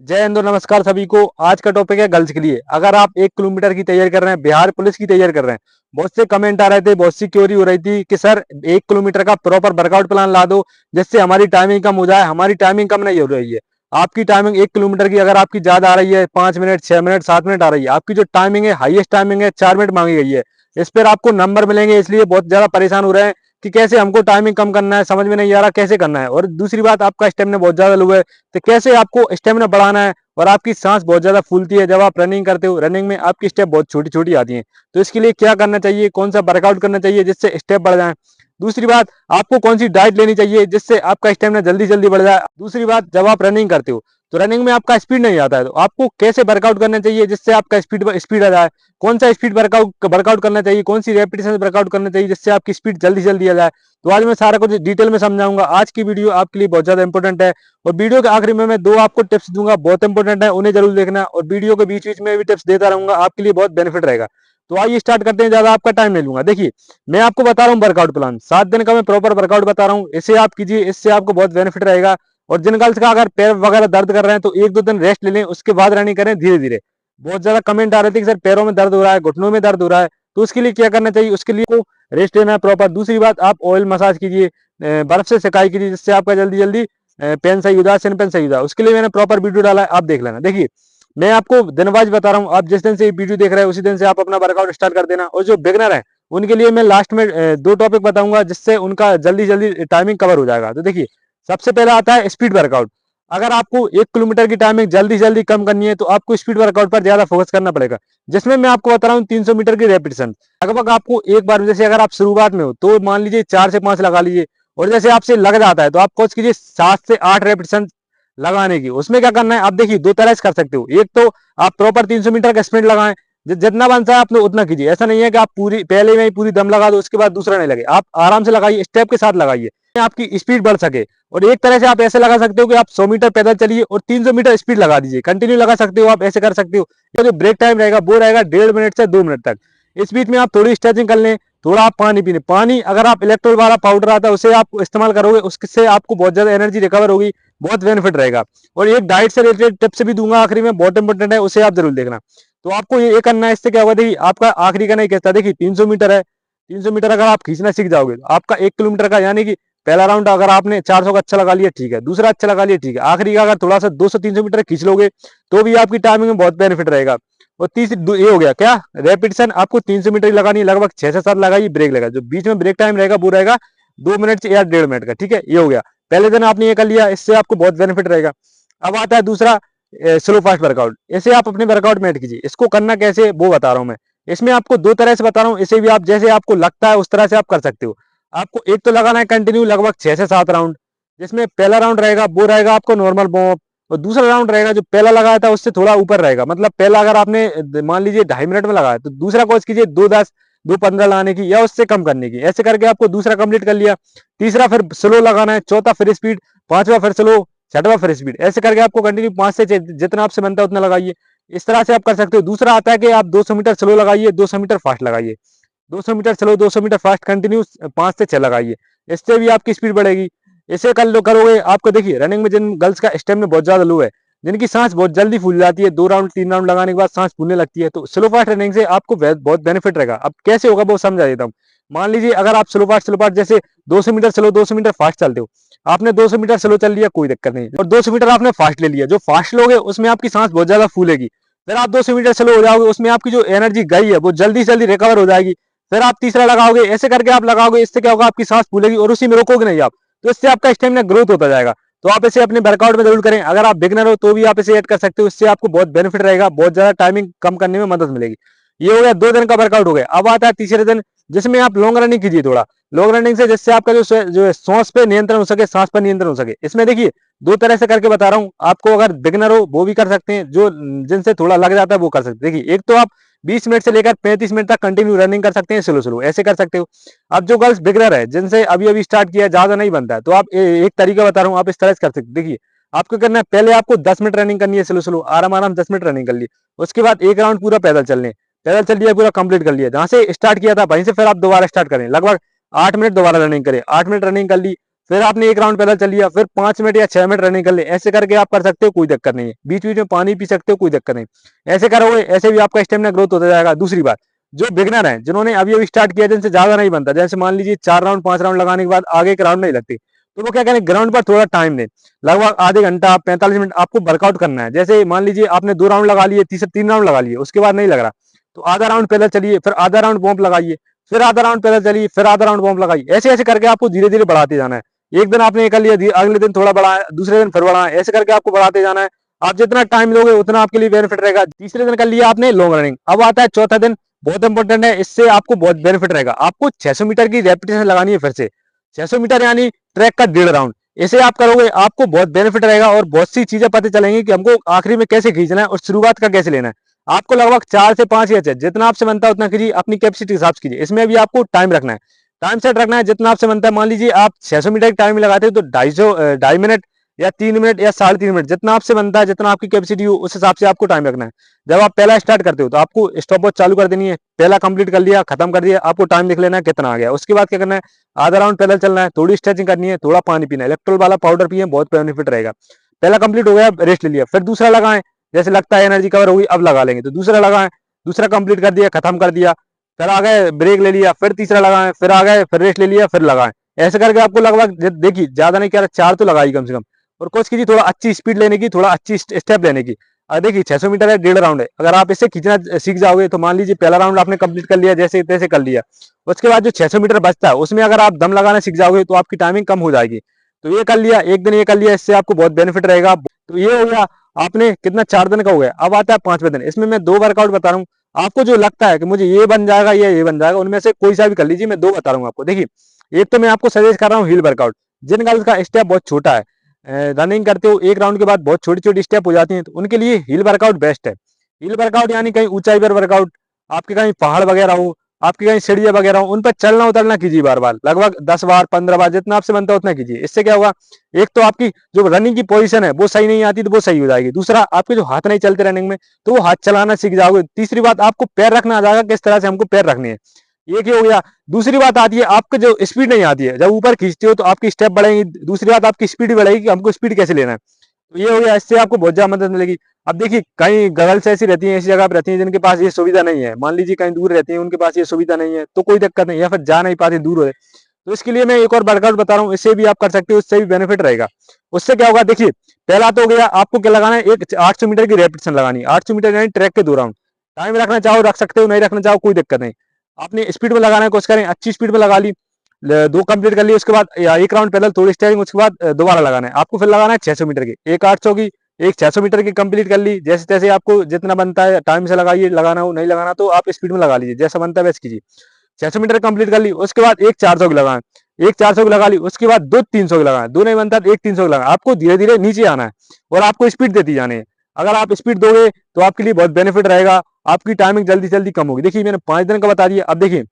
जय हिंद और नमस्कार सभी को। आज का टॉपिक है गर्ल्स के लिए। अगर आप 1 किलोमीटर की तैयारी कर रहे हैं, बिहार पुलिस की तैयारी कर रहे हैं, बहुत से कमेंट आ रहे थे, बहुत सी क्वेरी हो रही थी कि सर 1 किलोमीटर का प्रॉपर वर्कआउट प्लान ला दो जिससे हमारी टाइमिंग कम हो जाए। हमारी टाइमिंग कम नहीं हो रही है। आपकी टाइमिंग 1 किलोमीटर की अगर आपकी ज्यादा आ रही है, 5 मिनट, 6 मिनट, 7 मिनट आ रही है, आपकी जो टाइमिंग है, हाईएस्ट टाइमिंग है, 4 मिनट मांगी गई है। इस पर आपको नंबर मिलेंगे, इसलिए बहुत ज्यादा परेशान हो रहे हैं कि कैसे हमको टाइमिंग कम करना है, समझ में नहीं आ रहा कैसे करना है। और दूसरी बात, आपका स्टेमिना बहुत ज्यादा लो है, तो कैसे आपको स्टेमिना बढ़ाना है। और आपकी सांस बहुत ज्यादा फूलती है जब आप रनिंग करते हो, रनिंग में आपकी स्टेप बहुत छोटी छोटी आती हैं। तो इसके लिए क्या करना चाहिए, कौन सा वर्कआउट करना चाहिए जिससे स्टेप बढ़ जाए। दूसरी बात, आपको कौन सी डाइट लेनी चाहिए जिससे आपका स्टेमिना जल्दी जल्दी बढ़ जाए। दूसरी बात, जब आप रनिंग करते हो तो रनिंग में आपका स्पीड नहीं आता है, तो आपको कैसे वर्कआउट करना चाहिए जिससे आपका स्पीड स्पीड आ जाए। कौन सा स्पीड वर्कआउट वर्कआउट करना चाहिए, कौन सी रेपिटेशन वर्कआउट करना चाहिए जिससे आपकी स्पीड जल्दी जल्दी आ जाए। तो आज मैं सारा कुछ डिटेल में समझाऊंगा। आज की वीडियो आपके लिए बहुत ज्यादा इंपॉर्टेंट है। और वीडियो के आखिरी में मैं दो आपको टिप्स दूंगा, बहुत इंपॉर्टेंट है, उन्हें जरूर देखना। और वीडियो के बीच बीच में भी टिप्स देता रहूंगा, आपके लिए बहुत बेनिफिट रहेगा। तो आइए स्टार्ट करते हैं, ज्यादा आपका टाइम नहीं लूंगा। देखिए, मैं आपको बता रहा हूँ वर्कआउट प्लान, 7 दिन का मैं प्रॉपर वर्कआउट बता रहा हूँ, इसे आप कीजिए, इससे आपको बहुत बेनिफिट रहेगा। और जिन गर्ल्स का अगर पैर वगैरह दर्द कर रहे हैं तो 1-2 दिन रेस्ट ले लें, उसके बाद रनिंग करें धीरे धीरे। बहुत ज्यादा कमेंट आ रहे थे कि सर पैरों में दर्द हो रहा है, घुटनों में दर्द हो रहा है, तो उसके लिए क्या करना चाहिए, उसके लिए को रेस्ट लेना है प्रॉपर। दूसरी बात, आप ऑयल मसाज कीजिए, बर्फ से सिकाई कीजिए, जिससे आपका जल्दी जल्दी पेन सही हो जाए, सिन पेन सही हो जाए। उसके लिए मैंने प्रॉपर वीडियो डाला है, आप देख लेना। देखिए, मैं आपको दिनवाइज बता रहा हूँ, आप जिस दिन से वीडियो देख रहे हैं उसी दिन से आप अपना वर्कआउट स्टार्ट कर देना। और जो बिगनर है उनके लिए मैं लास्ट में 2 टॉपिक बताऊंगा जिससे उनका जल्दी जल्दी टाइमिंग कवर हो जाएगा। तो देखिए, सबसे पहला आता है स्पीड वर्कआउट। अगर आपको 1 किलोमीटर की टाइमिंग जल्दी जल्दी कम करनी है तो आपको स्पीड वर्कआउट पर ज्यादा फोकस करना पड़ेगा, जिसमें मैं आपको बता रहा हूँ 300 मीटर की रेपिटेशन। लगभग आपको एक बार, जैसे अगर आप शुरुआत में हो तो मान लीजिए 4 से 5 लगा लीजिए। और जैसे आपसे लग जाता है तो आप कोशिश कीजिए 7 से 8 रेपिटेशन लगाने की। उसमें क्या करना है, आप देखिए, दो तरह से कर सकते हो। एक तो आप प्रॉपर 300 मीटर का स्प्रिंट लगाएं, जितना बनता है आपने उतना कीजिए। ऐसा नहीं है कि आप पूरी पहले में ही पूरी दम लगा दो, उसके बाद दूसरा नहीं लगे। आप आराम से लगाइए, स्टेप के साथ लगाइए, आपकी स्पीड बढ़ सके। और एक तरह से आप ऐसे लगा सकते हो कि आप 100 मीटर पैदल चलिए और 300 मीटर स्पीड लगा दीजिए, कंटिन्यू लगा सकते हो, आप ऐसे कर सकते हो। जो ब्रेक टाइम रहेगा वो रहेगा 1.5 मिनट से 2 मिनट तक। इस बीच में आप थोड़ी स्ट्रेचिंग कर लें, थोड़ा आप पानी पीने। पानी अगर आप इलेक्ट्रोल वाला पाउडर आता है उसे आप इस्तेमाल करोगे, उससे आपको बहुत ज्यादा एनर्जी रिकवर होगी, बहुत बेनिफिट रहेगा। और एक डाइट से रिलेटेड टिप्स भी दूंगा आखिरी में, बहुत इंपॉर्टेंट है, उसे आप जरूर देखना। तो आपको ये करना है, इससे क्या होगा, देखिए आपका आखिरी का नहीं कहता। देखिए 300 मीटर है, 300 मीटर अगर आप खींचना सीख जाओगे तो आपका 1 किलोमीटर का, यानी कि पहला राउंड अगर आपने 400 का अच्छा लगा लिया, ठीक है, दूसरा अच्छा लगा लिया, ठीक है, आखिरी का अगर थोड़ा सा 200-300 मीटर खींच लोगे तो भी आपकी टाइमिंग में बहुत बेनिफिट रहेगा। और तीसरी ये हो गया क्या, रेपिटेशन आपको 300 मीटर की लगानी है, लगभग 6 से 7 लगाइए, ब्रेक लगा, जो बीच में ब्रेक टाइम रहेगा वो रहेगा 2 मिनट से या 1.5 मिनट का। ठीक है, ये हो गया, पहले दिन आपने ये कर लिया, इससे आपको बहुत बेनिफिट रहेगा। अब आता है दूसरा, स्लो फास्ट वर्कआउट। इसे आप अपने वर्कआउट में ऐड कीजिए। इसको करना कैसे वो बता रहा हूं मैं। इसमें आपको दो तरह से बता रहा हूँ, इसे भी आप जैसे आपको लगता है उस तरह से आप कर सकते हो। आपको एक तो लगाना है कंटिन्यू लगभग 6 से 7 राउंड, जिसमें पहला राउंड रहेगा वो रहेगा आपको नॉर्मल वार्म अप, और दूसरा राउंड रहेगा जो पहला लगाया था उससे थोड़ा ऊपर रहेगा। मतलब पहला अगर आपने मान लीजिए 2.5 मिनट में लगाया तो दूसरा कोशिश कीजिए 2:10, 2:15 लाने की या उससे कम करने की। ऐसे करके आपको दूसरा कंप्लीट कर लिया। तीसरा फिर स्लो लगाना है, चौथा फिर स्पीड, पांचवा फिर स्लो, छठवां फिर स्पीड। ऐसे करके आपको कंटिन्यू 5 से जितना आपसे बनता है उतना लगाइए। इस तरह से आप कर सकते हो। दूसरा आता है कि आप 200 मीटर स्लो लगाइए, 200 मीटर फास्ट लगाइए, 200 metre slow, 200 metre fast, continue 5 से 6 लगाइए। इससे भी आपकी स्पीड बढ़ेगी। इसे कर लो, करोगे आपको। देखिए, रनिंग में जिन गर्ल्स का स्टेमिना बहुत ज्यादा लो है, जिनकी सांस बहुत जल्दी फूल जाती है, 2 राउंड 3 राउंड लगाने के बाद सांस फूलने लगती है, तो स्लो फास्ट रनिंग से आपको बहुत बेनिफिट रहेगा। अब कैसे होगा वो समझा देता हूँ। मान लीजिए अगर आप स्लो फास्ट जैसे 200 मीटर स्लो, 200 मीटर फास्ट चलते हो, आपने 200 मीटर स्लो चल लिया, कोई दिक्कत नहीं, और 200 मीटर आपने फास्ट ले लिया। जो फास्ट लोगे उसमें आपकी सांस बहुत ज्यादा फूलेगी। फिर आप 200 मीटर स्लो हो जाओगे, उसमें आपकी जो एनर्जी गई है वो जल्दी जल्दी रिकवर हो जाएगी। फिर आप तीसरा लगाओगे, ऐसे करके आप लगाओगे। इससे क्या होगा, आपकी सांस फूलेगी और उसी में रोकोगे नहीं आप, तो इससे आपका स्टेमिना ग्रोथ होता जाएगा। तो आप इसे अपने वर्कआउट में जरूर करें। अगर आप बिगनर हो तो भी आप इसे ऐड कर सकते हो, इससे आपको बहुत बेनिफिट रहेगा, बहुत ज्यादा टाइमिंग कम करने में मदद मिलेगी। ये हो गया 2 दिन का वर्कआउट हो गया। अब आता है तीसरे दिन, जिसमें आप लॉन्ग रनिंग कीजिए। थोड़ा लॉन्ग रनिंग से जिससे आपका जो सांस पे नियंत्रण हो सके, सांस पर नियंत्रण हो सके। इसमें देखिए, दो तरह से करके बता रहा हूँ आपको। अगर बिगनर हो वो भी कर सकते हैं, जो जिनसे थोड़ा लग जाता है वो कर सकते हैं। देखिए, एक तो आप 20 मिनट से लेकर 35 मिनट तक कंटिन्यू रनिंग कर सकते हैं, स्लो स्लो ऐसे कर सकते हो। अब जो गर्ल्स बिगनर है, जिनसे अभी अभी स्टार्ट किया, ज्यादा नहीं बनता है, तो आप एक तरीका बता रहा हूँ, आप इस तरह से कर सकते हो। देखिए, आपको करना है, पहले आपको 10 मिनट रनिंग करनी है, स्लो स्लो आराम आराम 10 मिनट रनिंग कर ली। उसके बाद एक राउंड पूरा पैदल चलने, पैदल चल लिया, पूरा कंप्लीट कर लिया। जहां से स्टार्ट किया था वहीं से फिर आप दोबारा स्टार्ट करें, लगभग 8 मिनट दोबारा रनिंग करें, 8 मिनट रनिंग कर ली। फिर आपने एक राउंड पैदल चल लिया, फिर 5 मिनट या 6 मिनट रनिंग कर ले, ऐसे करके आप कर सकते हो, कोई दिक्कत नहीं है। बीच बीच में पानी पी सकते हो, कोई दिक्कत नहीं। ऐसे करोगे, ऐसे भी आपका स्टेमिना ग्रोथ होता जाएगा। दूसरी बात, जो बिगनर है, जिन्होंने अभी अभी स्टार्ट किया, जिनसे ज्यादा नहीं बनता, जैसे मान लीजिए 4 राउंड 5 राउंड लगाने के बाद आगे एक राउंड नहीं लगती, तो वो क्या करें, ग्राउंड पर थोड़ा टाइम दें, लगभग आधे घंटा 45 मिनट आपको वर्कआउट करना है। जैसे मान लीजिए आपने 2 राउंड लगा लिए, तीसरे 3 राउंड लगा लिए, उसके बाद नहीं लग रहा, तो आधा राउंड पैदल चलिए, फिर आधा राउंड पंप लगाइए, फिर आधा राउंड पैदल चलिए, फिर आधा राउंड पंप लगाइए। ऐसे ऐसे करके आपको धीरे धीरे बढ़ाते जाना है। एक दिन आपने ये कर लिया, अगले दिन थोड़ा बढ़ाया, दूसरे दिन फिर बढ़ाया, ऐसे करके आपको बढ़ाते जाना है। आप जितना टाइम लोगे उतना आपके लिए बेनिफिट रहेगा। तीसरे दिन कर लिया आपने लॉन्ग रनिंग, अब आता है चौथा दिन, बहुत इंपॉर्टेंट है, इससे आपको बहुत बेनिफिट रहेगा। आपको 600 मीटर की रेपिटेशन लगानी है फिर से, 600 मीटर यानी ट्रैक का 1.5 राउंड। इसे आप करोगे, आपको बहुत बेनिफिट रहेगा और बहुत सी चीजें पता चलेंगी कि हमको आखिरी में कैसे खींचना है और शुरुआत का कैसे लेना है। आपको लगभग 4 से 5 या 6, जितना आपसे बनता है उतना कीजिए, अपनी कैपेसिटी के हिसाब से कीजिए। इसमें भी आपको टाइम रखना है, टाइम सेट रखना है, जितना आपसे बनता है। मान लीजिए आप 600 मीटर की टाइम लगाते हो तो 2.5 मिनट या 3 मिनट या 3.5 मिनट, जितना आपसे बनता है, जितना आपकी कैपेसिटी हो, उस हिसाब से आपको टाइम रखना है। जब आप पहला स्टार्ट करते हो तो आपको स्टॉप वॉच चालू कर देनी है, पहला कंप्लीट कर लिया, खत्म कर दिया, आपको टाइम लिख लेना है कितना आ गया। उसके बाद क्या करना है, आधा राउंड पैदल चलना है, थोड़ी स्ट्रेचिंग करनी है, थोड़ा पानी पीना है, इलेक्ट्रोल वाला पाउडर पिए, बहुत बेनिफिट रहेगा। पहला कंप्लीट हो गया, रेस्ट ले लिया, फिर दूसरा लगाएं, जैसे लगता है एनर्जी कवर होगी, अब लगा लेंगे, तो दूसरा लगाएं, दूसरा कंप्लीट कर दिया, खत्म कर दिया, फिर आ गए, ब्रेक ले लिया, फिर तीसरा लगाएं, फिर आ गए, फिर रेस्ट ले लिया, फिर लगाएं। ऐसे करके आपको लगभग देखिए, ज्यादा नहीं कह रहा, 4 तो लगाई कम से कम। और कोशिश कीजिए थोड़ा अच्छी स्पीड लेने की, थोड़ा अच्छी स्टेप लेने की। देखिए 600 मीटर है, 1.5 राउंड है, अगर आप इससे खींचना सीख जाओगे तो मान लीजिए पहला राउंड आपने कंप्लीट कर लिया, जैसे तैसे कर लिया, उसके बाद जो 600 मीटर बचता है उसमें अगर आप दम लगाना सीख जाओगे तो आपकी टाइमिंग कम हो जाएगी। तो ये कर लिया, एक दिन ये कर लिया, इससे आपको बहुत बेनिफिट रहेगा। तो ये हो गया आपने कितना, 4 दिन का हो गया। अब आता है 5वें दिन, इसमें मैं 2 वर्कआउट बता रहा हूँ। आपको जो लगता है कि मुझे ये बन जाएगा या ये बन जाएगा, उनमें से कोई सा भी कर लीजिए, मैं 2 बता रहा हूँ आपको। देखिए, एक तो मैं आपको सजेस्ट कर रहा हूँ हील वर्कआउट। जिन गर्ल्स का स्टेप बहुत छोटा है, रनिंग करते हो, एक राउंड के बाद बहुत छोटी छोटी स्टेप हो जाती हैं, तो उनके लिए हील वर्कआउट बेस्ट है। हील वर्कआउट यानी कहीं ऊंचाई पर वर्कआउट, आपके कहीं पहाड़ वगैरह हो, आपकी कहीं सीढ़ियां वगैरह हो, उन पर चलना उतरना कीजिए बार बार, लगभग 10 बार 15 बार, जितना आपसे बनता है उतना कीजिए। इससे क्या होगा, एक तो आपकी जो रनिंग की पोजीशन है वो सही नहीं आती, तो वो सही हो जाएगी। दूसरा, आपके जो हाथ नहीं चलते रनिंग में, तो वो हाथ चलाना सीख जाओगे। तीसरी बात, आपको पैर रखना आ जाएगा, किस तरह से हमको पैर रखने हैं, एक ही हो गया। दूसरी बात आती है, आपको जो स्पीड नहीं आती है, जब ऊपर खींचते हो तो आपकी स्टेप बढ़ेगी। दूसरी बात, आपकी स्पीड भी बढ़ेगी कि हमको स्पीड कैसे लेना है। तो ये हो गया, इससे आपको बहुत ज्यादा मदद मिलेगी। अब देखिए, कई गर्ल्स ऐसी रहती हैं, ऐसी जगह पर रहती हैं जिनके पास ये सुविधा नहीं है, मान लीजिए कहीं दूर रहती हैं, उनके पास ये सुविधा नहीं है, तो कोई दिक्कत नहीं, या फिर जा नहीं पाते, दूर हो, तो इसके लिए मैं एक और वर्कआउट बता रहा हूँ, इससे भी आप कर सकते हो, इससे भी बेनिफिट रहेगा। उससे क्या होगा, देखिए, पहला तो हो गया, आपको क्या लगाना है, एक 800 मीटर की रेपिटेशन लगानी है। 800 मीटर यानी ट्रैक के 2 राउंड। टाइम रखना चाहो रख सकते हो, नहीं रखना चाहो कोई दिक्कत नहीं। आपने स्पीड में लगाने की कोशिश करें, अच्छी स्पीड में लगा ली, 2 कंप्लीट कर ली, उसके बाद या एक राउंड पैदल, थोड़ी स्टेयरिंग, उसके बाद दोबारा लगाना है आपको। फिर लगाना है 600 मीटर की, एक 800 की, एक 600 मीटर की कंप्लीट कर ली। जैसे तैसे आपको जितना बनता है टाइम से लगाइए, लगाना हो नहीं लगाना तो आप स्पीड में लगा लीजिए, जैसा बनता है वैसे कीजिए। 600 मीटर कंप्लीट कर ली, उसके बाद एक 400 की लगाएं, एक 400 की लगा ली, उसके बाद 2 300 की लगाएं, 2 नहीं बनता तो एक 300 की लगाएं। आपको धीरे धीरे नीचे आना है और आपको स्पीड देती जानी है। अगर आप स्पीड दोगे तो आपके लिए बहुत बेनिफिट रहेगा, आपकी टाइमिंग जल्दी जल्दी कम होगी। देखिए, मैंने 5 दिन का बता दिया। अब देखिए,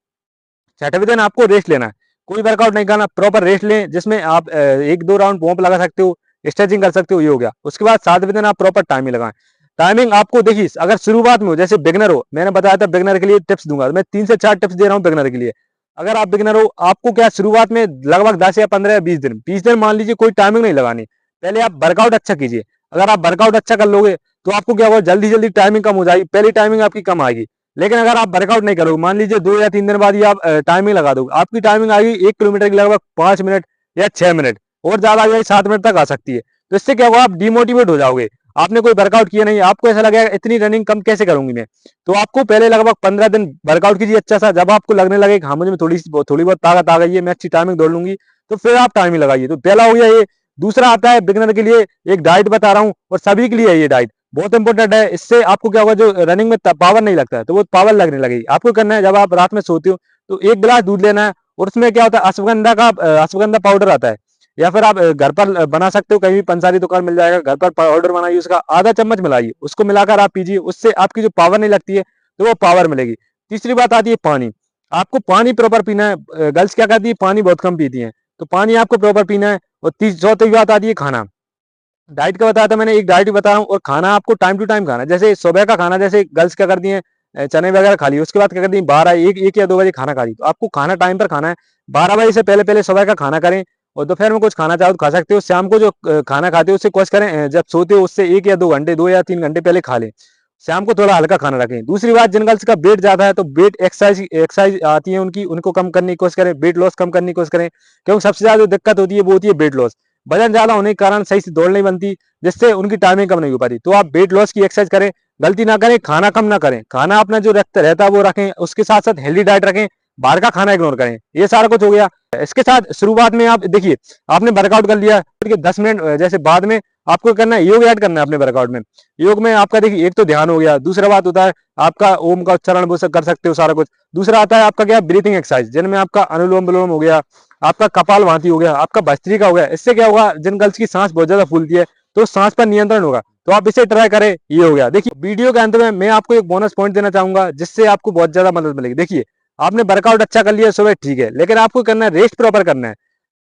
6वें दिन आपको रेस्ट लेना है, कोई वर्कआउट नहीं करना, प्रॉपर रेस्ट लें, जिसमें आप 1-2 राउंड पंप लगा सकते हो, स्ट्रेचिंग कर सकते हो, ये हो गया। उसके बाद 7वें दिन आप प्रॉपर टाइमिंग लगाएं। टाइमिंग आपको देखिए, अगर शुरुआत में हो, जैसे बिगनर हो, मैंने बताया था बिगनर के लिए टिप्स दूंगा, मैं 3 से 4 टिप्स दे रहा हूँ बिगनर के लिए। अगर आप बिगनर हो, आपको क्या शुरुआत में लगभग 10 या 15 या 20 दिन मान लीजिए, कोई टाइमिंग नहीं लगानी, पहले आप वर्कआउट अच्छा कीजिए। अगर आप वर्कआउट अच्छा कर लोगे तो आपको क्या होगा, जल्दी जल्दी टाइमिंग कम हो जाएगी, पहली टाइमिंग आपकी कम आएगी। लेकिन अगर आप वर्कआउट नहीं करोगे, मान लीजिए 2 या 3 दिन बाद ही आप टाइमिंग लगा दोगे, आपकी टाइमिंग आएगी 1 किलोमीटर की लगभग 5 मिनट या 6 मिनट, और ज्यादा आ जाएगी 7 मिनट तक आ सकती है। तो इससे क्या होगा, आप डिमोटिवेट हो जाओगे, आपने कोई वर्कआउट किया नहीं, आपको ऐसा लगेगा इतनी रनिंग कम कैसे करूंगी मैं। तो आपको पहले लगभग 15 दिन वर्कआउट कीजिए अच्छा सा, जब आपको लगने लगे हाँ मुझे थोड़ी बहुत ताकत आ गई है, मैं अच्छी टाइमिंग दौड़ लूंगी, तो फिर आप टाइमिंग लगाइए। तो पहला हो गया ये। दूसरा आता है बिगिनर के लिए, एक डाइट बता रहा हूँ, और सभी के लिए है ये डाइट, बहुत इंपॉर्टेंट है। इससे आपको क्या होगा, जो रनिंग में पावर नहीं लगता है तो वो पावर लगने लगेगी। आपको करना है, जब आप रात में सोते हो तो 1 गिलास दूध लेना है, और उसमें क्या होता है, अश्वगंधा पाउडर आता है, या फिर आप घर पर बना सकते हो, कहीं भी पंसारी दुकान मिल जाएगा, घर पर पाउडर बनाइए, उसका आधा चम्मच मिलाइए, उसको मिलाकर आप पीजिए, उससे आपकी जो पावर नहीं लगती है तो वो पावर मिलेगी। तीसरी बात आती है पानी, आपको पानी प्रॉपर पीना है। गर्ल्स क्या करती है, पानी बहुत कम पीती है, तो पानी आपको प्रॉपर पीना है। और चौथी बात आती है खाना। डाइट का बताया था मैंने, एक डाइट बता रहा हूँ, और खाना आपको टाइम टू टाइम खाना है। जैसे सुबह का खाना, जैसे गर्ल्स क्या करती हैं, चने वगैरह खा लिए, उसके बाद क्या करती हैं 12 1 1 या 2 बजे खाना खा रही, तो आपको खाना टाइम पर खाना है। 12 बजे से पहले पहले सुबह का खाना करें, और दोपहर में कुछ खाना चाहो तो खा सकते हो। शाम को जो खाना खाते हो उससे कोशिश करें जब सोते हो उससे 1 या 2 घंटे, 2 या 3 घंटे पहले खा लें। शाम को थोड़ा हल्का खाना रखें। दूसरी बात, जिन गर्ल्स का वेट ज्यादा है तो वेट एक्सरसाइज एक्सरसाइज आती है उनकी, उनको कम करने की कोशिश करें, वेट लॉस कम करने की कोशिश करें। क्योंकि सबसे ज्यादा जो दिक्कत होती है वो होती है वेट लॉस। वजन ज्यादा होने के कारण सही से दौड़ नहीं बनती, जिससे उनकी टाइमिंग कम नहीं हो पाती। तो आप वेट लॉस की एक्सरसाइज करें, गलती ना करें, खाना कम ना करें, खाना अपना जो रखता रहता है वो रखें, उसके साथ साथ हेल्दी डाइट रखें, बाहर का खाना इग्नोर करें। ये सारा कुछ हो गया। इसके साथ शुरुआत में आप देखिए, आपने वर्कआउट कर लिया, फिर 10 मिनट जैसे बाद में आपको करना है योग ऐड करना है अपने वर्कआउट में। योग में आपका देखिए एक तो ध्यान हो गया, दूसरा बात होता है आपका ओम का उच्चारण वो सब कर सकते हो सारा कुछ। दूसरा आता है आपका क्या, ब्रीथिंग एक्सरसाइज, जिनमें आपका अनुलोम विलोम हो गया, आपका कपाल भाती हो गया, आपका भस्त्रिका हो गया। इससे क्या होगा, जिन गर्ल्स की सांस बहुत ज्यादा फूलती है तो सांस पर नियंत्रण होगा। तो आप इसे ट्राई करें। ये हो गया। देखिए वीडियो के अंत में मैं आपको एक बोनस पॉइंट देना चाहूंगा जिससे आपको बहुत ज्यादा मदद मिलेगी। देखिए आपने वर्कआउट अच्छा कर लिया सुबह, ठीक है, लेकिन आपको करना है रेस्ट प्रॉपर करना है।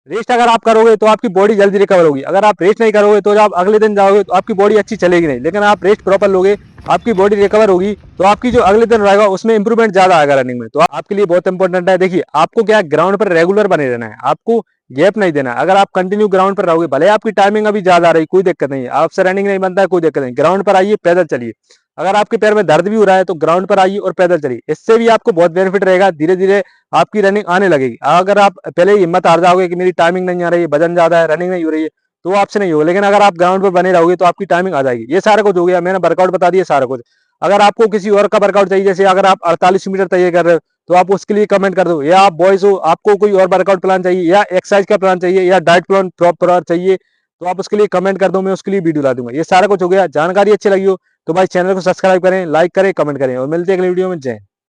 रेस्ट अगर आप करोगे तो आपकी बॉडी जल्दी रिकवर होगी। अगर आप रेस्ट नहीं करोगे तो जब अगले दिन जाओगे तो आपकी बॉडी अच्छी चलेगी नहीं। लेकिन आप रेस्ट प्रॉपर लोगे, आपकी बॉडी रिकवर होगी, तो आपकी जो अगले दिन रहेगा उसमें इंप्रूवमेंट ज्यादा आएगा रनिंग में। तो आपके लिए बहुत इंपॉर्टेंट है। देखिए आपको क्या ग्राउंड पर रेगुलर बने रहना है, आपको गैप नहीं देना। अगर आप कंटिन्यू ग्राउंड पर रहोगे, भले आपकी टाइमिंग अभी ज्यादा आ रही, कोई दिक्कत नहीं है, आपसे रनिंग नहीं बनता है, कोई दिक्कत नहीं, ग्राउंड पर आइए, पैदल चलिए। अगर आपके पैर में दर्द भी हो रहा है तो ग्राउंड पर आइए और पैदल चलिए। इससे भी आपको बहुत बेनिफिट रहेगा, धीरे धीरे आपकी रनिंग आने लगेगी। अगर आप पहले ही हिम्मत हार जाओगे कि मेरी टाइमिंग नहीं आ रही है, वजन ज्यादा है, रनिंग नहीं हो रही है, तो आपसे नहीं होगा। लेकिन अगर आप ग्राउंड पर बने रहोगे तो आपकी टाइमिंग आ जाएगी। ये सारा कुछ हो गया, मैंने वर्कआउट बता दिया सारा कुछ। अगर आपको किसी और का वर्कआउट चाहिए, जैसे अगर आप 48 मीटर तैयार कर रहे हो तो आप उसके लिए कमेंट कर दो, या आप बॉयज हो आपको कोई और वर्कआउट प्लान चाहिए, या एक्सरसाइज का प्लान चाहिए, या डाइट प्लान प्रॉपर चाहिए, तो आप उसके लिए कमेंट कर दो, मैं उसके लिए वीडियो ला दूंगा। ये सारा कुछ हो गया। जानकारी अच्छी लगी हो तो भाई चैनल को सब्सक्राइब करें, लाइक करें, कमेंट करें, और मिलते हैं अगले वीडियो में। जय हिंद।